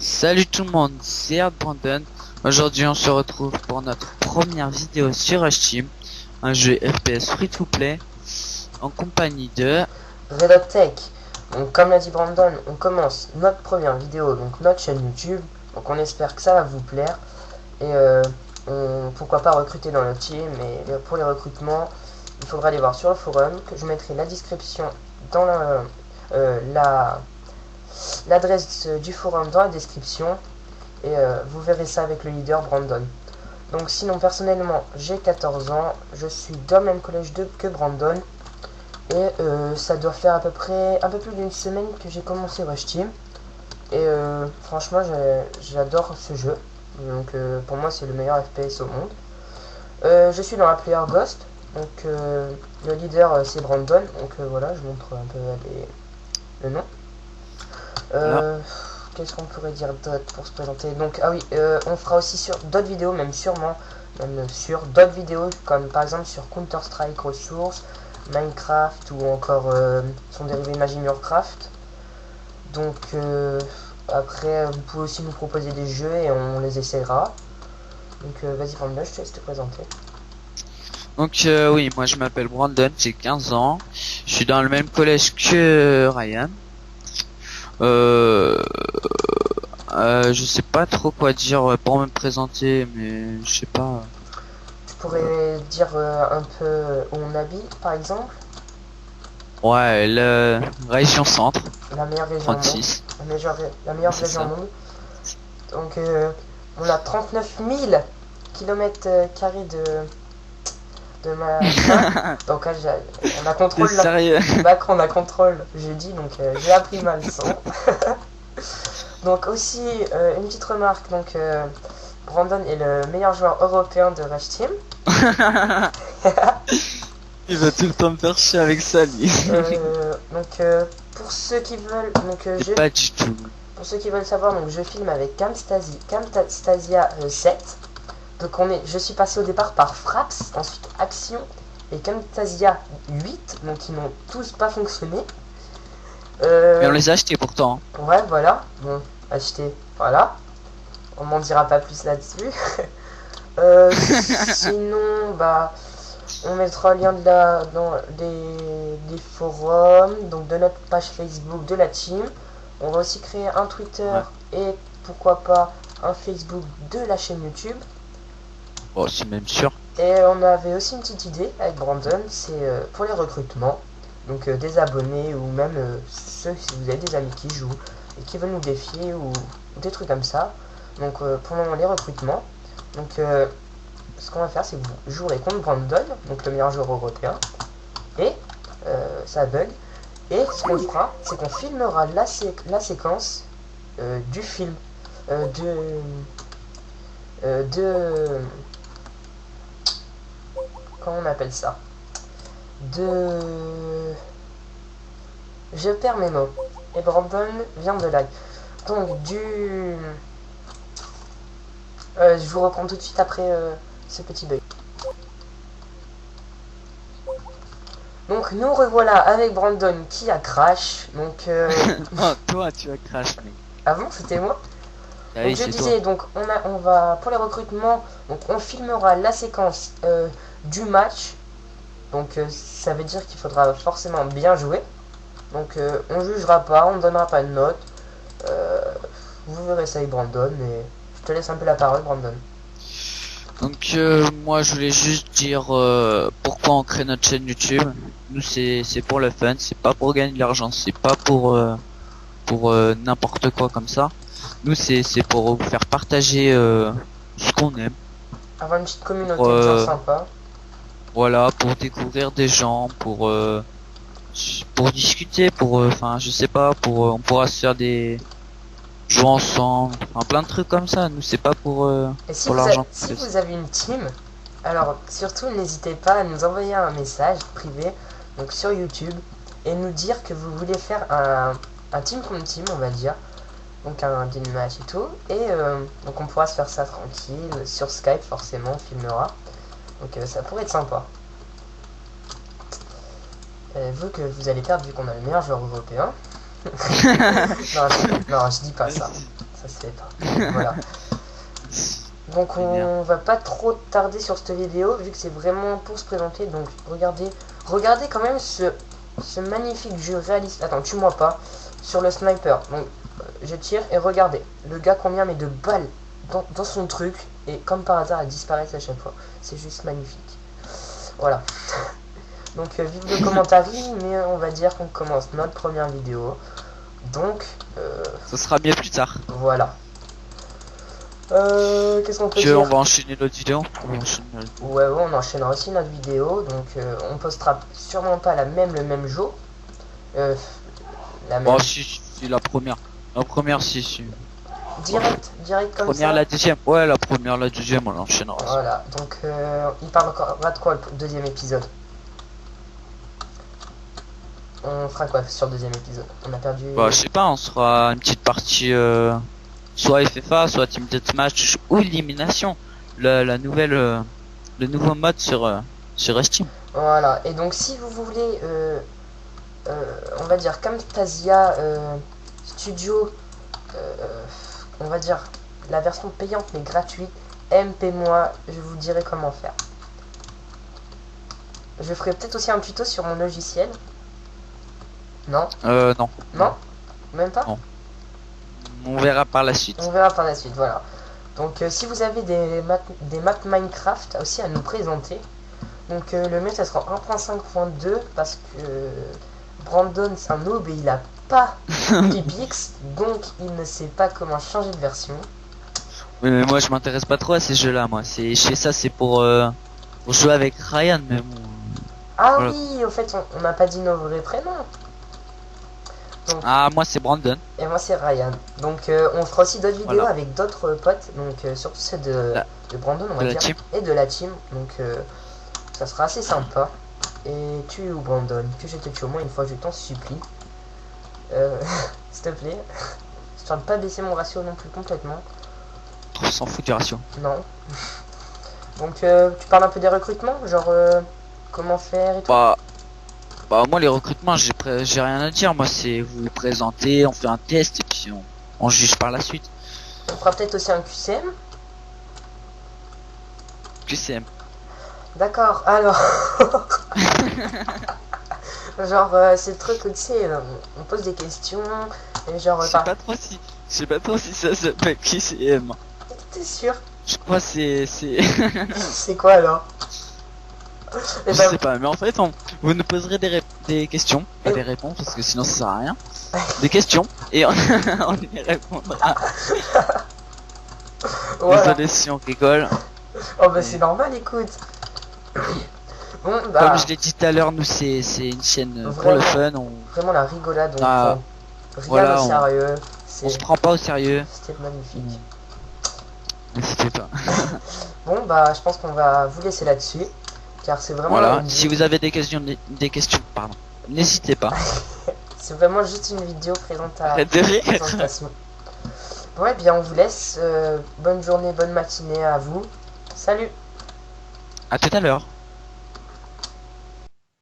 Salut tout le monde, c'est Brandon. Aujourd'hui on se retrouve pour notre première vidéo sur Rush Team, un jeu FPS free to play, en compagnie de... Red Tech. Donc comme l'a dit Brandon, on commence notre première vidéo, donc notre chaîne YouTube. Donc on espère que ça va vous plaire. Et pourquoi pas recruter dans le team. Et pour les recrutements, il faudra aller voir sur le forum, que je mettrai la description dans l'adresse du forum dans la description. Et vous verrez ça avec le leader Brandon. Donc sinon personnellement j'ai 14 ans, je suis dans le même collège que Brandon. Et ça doit faire à peu près un peu plus d'une semaine que j'ai commencé Rush Team. Et franchement, j'adore ce jeu. Donc pour moi, c'est le meilleur FPS au monde. Je suis dans la player Ghost. Donc le leader, c'est Brandon. Donc voilà, je montre un peu le nom. Voilà. Qu'est-ce qu'on pourrait dire d'autre pour se présenter? Donc, ah oui, on fera aussi sur d'autres vidéos, même sûrement, même sur d'autres vidéos, comme par exemple sur Counter-Strike Ressources, Minecraft ou encore son dérivé Imagine Your Craft. Donc après, vous pouvez aussi nous proposer des jeux et on les essaiera. Donc vas-y Brandon, je te laisse te présenter. Donc oui, moi je m'appelle Brandon, j'ai 15 ans, je suis dans le même collège que Ryan. Euh, je sais pas trop quoi dire pour me présenter, mais je sais pas. Tu pourrais dire un peu où on habite par exemple? Ouais, la région centre, La meilleure région au monde. 36, La meilleure c'est région au ça. monde. Donc on a 39 000 kilomètres carrés de machin. Donc là, on a T'es contrôle là. sérieux? Bac, on a contrôle jeudi, donc j'ai appris ma leçon. Donc aussi, une petite remarque, donc Brandon est le meilleur joueur européen de Rush Team. Il va tout le temps me faire chier avec ça, lui. Donc pour ceux qui veulent, donc Et pas du tout. pour ceux qui veulent savoir, donc je filme avec Camtasia 7. Donc je suis passé au départ par Fraps, ensuite Action et Camtasia 8, donc ils n'ont tous pas fonctionné. Mais on les a achetés pourtant. Ouais, voilà, bon, acheté, voilà, on m'en dira pas plus là-dessus. Sinon, bah, on mettra le lien dans des forums, donc de notre page Facebook de la team. On va aussi créer un Twitter Ouais. et pourquoi pas un Facebook de la chaîne YouTube. Oh, c'est même sûr. Et on avait aussi une petite idée avec Brandon, c'est pour les recrutements, donc des abonnés ou même ceux si vous avez des amis qui jouent et qui veulent nous défier ou des trucs comme ça. Donc pour le moment les recrutements. Donc ce qu'on va faire c'est que vous jouerez contre Brandon, donc le meilleur joueur européen, et ça bug. Et ce qu'on fera, c'est qu'on filmera la séquence du film de comment on appelle ça, de... Je perds mes mots. Et Brandon vient de lag. Donc je vous reprends tout de suite après ce petit bug. Donc nous revoilà avec Brandon qui a crash. Donc Non, toi, tu as crash, mec. avant c'était moi. Ah Donc oui, je c'est toi. disais, donc on va pour les recrutements, donc on filmera la séquence du match. Donc ça veut dire qu'il faudra forcément bien jouer. Donc on jugera pas, on ne donnera pas de note. Euh, vous verrez ça avec Brandon et je te laisse un peu la parole Brandon. Donc, moi, je voulais juste dire pourquoi on crée notre chaîne YouTube. Nous, c'est pour le fun, c'est pas pour gagner de l'argent, c'est pas pour n'importe quoi comme ça. Nous, c'est pour vous faire partager ce qu'on aime. Avoir une petite Pour, communauté de gens sympas. voilà, pour découvrir des gens, pour discuter, enfin, je sais pas, on pourra se faire des jouer ensemble, enfin, plein de trucs comme ça. Nous, c'est pas Et si pour l'argent. si vous avez une team, alors surtout n'hésitez pas à nous envoyer un message privé donc sur YouTube et nous dire que vous voulez faire un team contre team on va dire. Donc un match et tout. Et donc on pourra se faire ça tranquille. Sur Skype forcément on filmera. Donc ça pourrait être sympa. Vu que vous allez perdre vu qu'on a le meilleur joueur européen. Non, non, je dis pas ça. ça se fait pas. Voilà. Donc C'est bien. on va pas trop tarder sur cette vidéo vu que c'est vraiment pour se présenter. Donc regardez quand même ce magnifique jeu réaliste. Attends, tue-moi pas. Sur le sniper. Donc je tire et regardez. Le gars combien met de balles dans son truc. Et comme par hasard elle disparaît à chaque fois. C'est juste magnifique. Voilà. Donc vive le commentaire, mais on va dire qu'on commence notre première vidéo. Donc Ce sera mieux plus tard. voilà. Qu'est-ce qu'on peut Que dire? on va enchaîner l'autre vidéo. On va enchaîner notre- Ouais, on enchaînera aussi notre vidéo. Donc on postera sûrement pas le même jour. La même. Bon, si, la première. La première, si. Direct comme Première, ça. la deuxième. Ouais, la première, la deuxième, on enchaînera. Voilà, donc il parlera de quoi le deuxième épisode? On fera quoi sur le deuxième épisode? On a perdu. Bah, je sais pas, on sera une petite partie, soit FFA, soit Team Deathmatch ou élimination. La nouvelle, le nouveau mode sur Steam. Voilà, et donc si vous voulez, on va dire Camtasia Studio, on va dire la version payante mais gratuite, MP moi, je vous dirai comment faire. Je ferai peut-être aussi un tuto sur mon logiciel. Non? Non. Non? Même pas? Non. On verra par la suite. On verra par la suite, voilà. Donc si vous avez des maps Minecraft aussi à nous présenter, donc le mieux ça sera 1.5.2 parce que Brandon c'est un noob et il a pas Pipix, donc il ne sait pas comment changer de version. Oui, mais moi, je m'intéresse pas trop à ces jeux-là, moi. Je fais ça, c'est pour jouer avec Ryan, mais bon. Ah Voilà. oui, au fait on n'a pas dit nos vrais prénoms. Ah, moi, c'est Brandon. Et moi c'est Ryan. Donc on fera aussi d'autres vidéos Voilà. avec d'autres potes, donc surtout celle de Brandon on va de la dire, team. et de la team. Donc ça sera assez sympa. Et tu ou Brandon, que je te tue au moins une fois, je t'en supplie. S'il te plaît. Histoire de pas baisser mon ratio non plus complètement. On s'en fout du ratio. Non. Donc tu parles un peu des recrutements, genre comment faire et tout. Bah, moi, les recrutements, j'ai rien à dire. Moi, c'est vous présenter, on fait un test et puis on juge par la suite. On fera peut-être aussi un QCM. QCM. D'accord, alors. Genre c'est le truc où tu sais, on pose des questions et genre Je sais pas trop si ça s'appelle QCM. T'es sûr? Je crois c'est C'est quoi alors? Et je ben, sais pas, mais en fait, vous nous poserez des questions, pas des réponses parce que sinon ça sert à rien. Des questions et on y répondra. voilà. Désolé si on rigole. Oh bah c'est normal, écoute. Bon bah Comme je l'ai dit tout à l'heure, nous c'est une chaîne pour le fun. vraiment la rigolade, donc Ah, rien voilà, de sérieux. On se prend pas au sérieux. C'était magnifique. N'hésitez pas. Bon bah je pense qu'on va vous laisser là-dessus, car c'est vraiment Voilà. Si vous avez des questions, pardon, n'hésitez pas. c'est vraiment juste une vidéo Arrête de rire. présentation. Bon et bien on vous laisse. Bonne journée, bonne matinée à vous. Salut. À tout à l'heure.